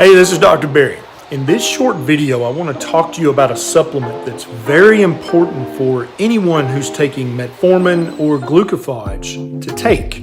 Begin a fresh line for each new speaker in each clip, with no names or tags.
Hey, this is Dr. Barry. In this short video, I want to talk to you about a supplement that's very important for anyone who's taking metformin or glucophage to take.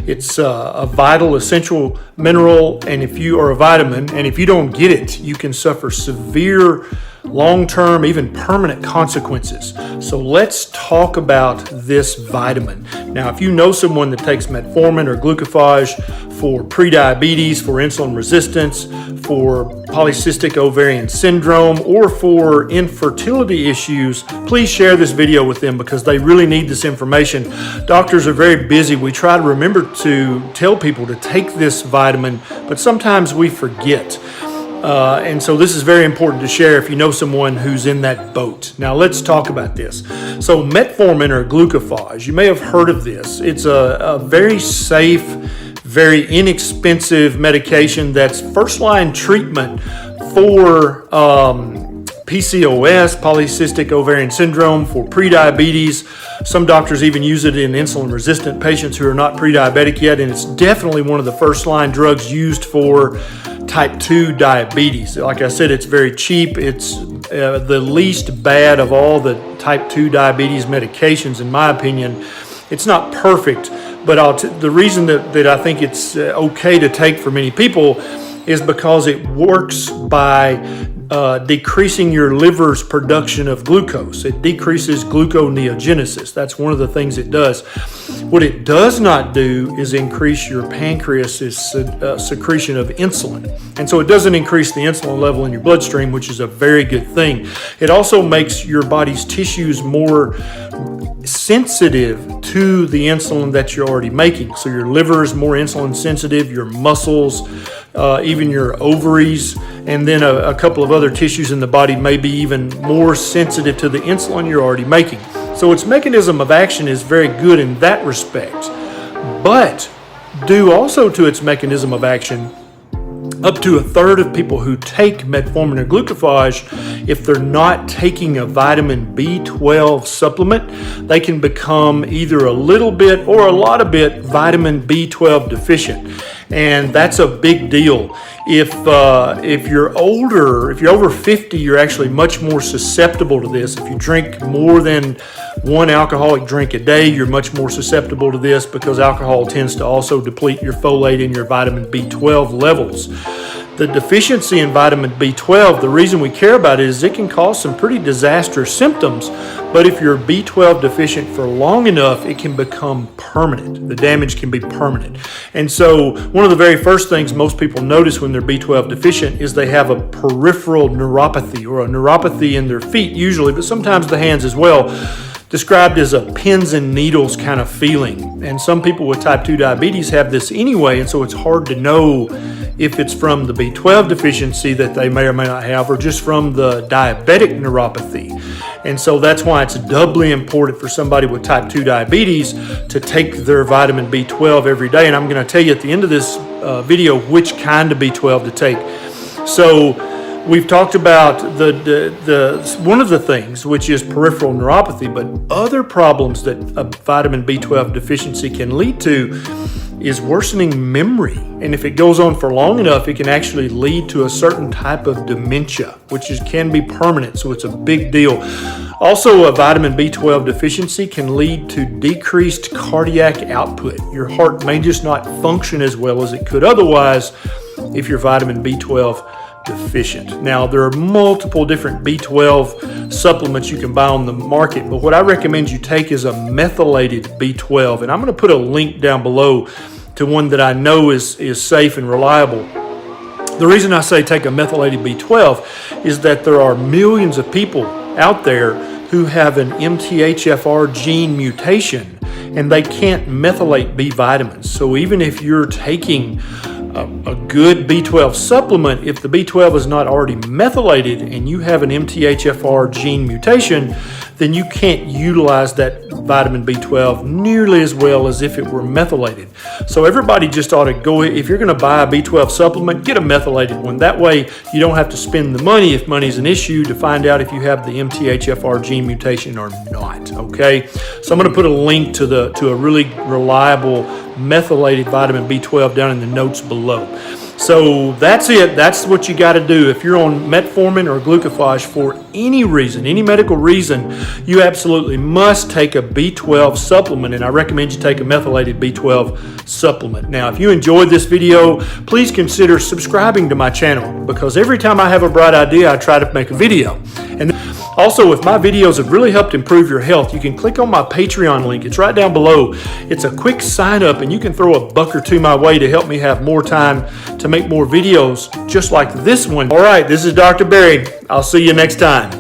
It's a vital, essential mineral, and if you are a vitamin, and if you don't get it, you can suffer severe long-term, even permanent consequences. So let's talk about this vitamin. Now, if you know someone that takes metformin or glucophage for prediabetes, for insulin resistance, for polycystic ovarian syndrome, or for infertility issues, please share this video with them because they really need this information. Doctors are very busy. We try to remember to tell people to take this vitamin, but sometimes we forget. And so this is very important to share if you know someone who's in that boat. Now let's talk about this. So metformin or glucophage, you may have heard of this. It's a very safe, very inexpensive medication that's first-line treatment for PCOS, polycystic ovarian syndrome, for prediabetes. Some doctors even use it in insulin-resistant patients who are not pre-diabetic yet, and it's definitely one of the first-line drugs used for type 2 diabetes. Like I said, it's very cheap. It's the least bad of all the type 2 diabetes medications, in my opinion. It's not perfect, but the reason that I think it's okay to take for many people is because it works by decreasing your liver's production of glucose. It decreases gluconeogenesis. That's one of the things it does. What it does not do is increase your pancreas's secretion of insulin. And so it doesn't increase the insulin level in your bloodstream, which is a very good thing. It also makes your body's tissues more sensitive to the insulin that you're already making. So your liver is more insulin sensitive, your muscles, even your ovaries, and then a couple of other tissues in the body may be even more sensitive to the insulin you're already making. So its mechanism of action is very good in that respect. But due also to its mechanism of action, up to a third of people who take metformin or glucophage, if they're not taking a vitamin B12 supplement, they can become either a little bit or a lot of bit vitamin B12 deficient. And that's a big deal. If you're older, if you're over 50, you're actually much more susceptible to this. If you drink more than one alcoholic drink a day, you're much more susceptible to this because alcohol tends to also deplete your folate and your vitamin B12 levels. The deficiency in vitamin B12, the reason we care about it is it can cause some pretty disastrous symptoms, but if you're B12 deficient for long enough, it can become permanent. The damage can be permanent. And so one of the very first things most people notice when they're B12 deficient is they have a peripheral neuropathy or a neuropathy in their feet usually, but sometimes the hands as well, described as a pins and needles kind of feeling. And some people with type 2 diabetes have this anyway, and so it's hard to know if it's from the B12 deficiency that they may or may not have or just from the diabetic neuropathy. And so that's why it's doubly important for somebody with type 2 diabetes to take their vitamin B12 every day. And I'm going to tell you at the end of this video which kind of B12 to take. So we've talked about the one of the things, which is peripheral neuropathy, but other problems that a vitamin B12 deficiency can lead to is worsening memory. And if it goes on for long enough, it can actually lead to a certain type of dementia, which can be permanent, so it's a big deal. Also, a vitamin B12 deficiency can lead to decreased cardiac output. Your heart may just not function as well as it could otherwise if you're vitamin B12 deficient. Now, there are multiple different B12 supplements you can buy on the market, but what I recommend you take is a methylated B12, and I'm going to put a link down below to one that I know is safe and reliable. The reason I say take a methylated B12 is that there are millions of people out there who have an MTHFR gene mutation and they can't methylate B vitamins. So even if you're taking a good B12 supplement, if the B12 is not already methylated and you have an MTHFR gene mutation, then you can't utilize that vitamin B12 nearly as well as if it were methylated. So everybody just ought to go, if you're going to buy a B12 supplement, get a methylated one. That way you don't have to spend the money if money's an issue to find out if you have the MTHFR gene mutation or not, okay? So I'm going to put a link to a really reliable methylated vitamin B12 down in the notes below. So that's it. That's what you got to do. If you're on metformin or glucophage for any reason, any medical reason, you absolutely must take a B12 supplement, and I recommend you take a methylated B12 supplement. Now, if you enjoyed this video, please consider subscribing to my channel, because every time I have a bright idea, I try to make a video. And also, if my videos have really helped improve your health, you can click on my Patreon link. It's right down below. It's a quick sign up, and you can throw a buck or two my way to help me have more time to make more videos just like this one. All right, this is Dr. Barry. I'll see you next time.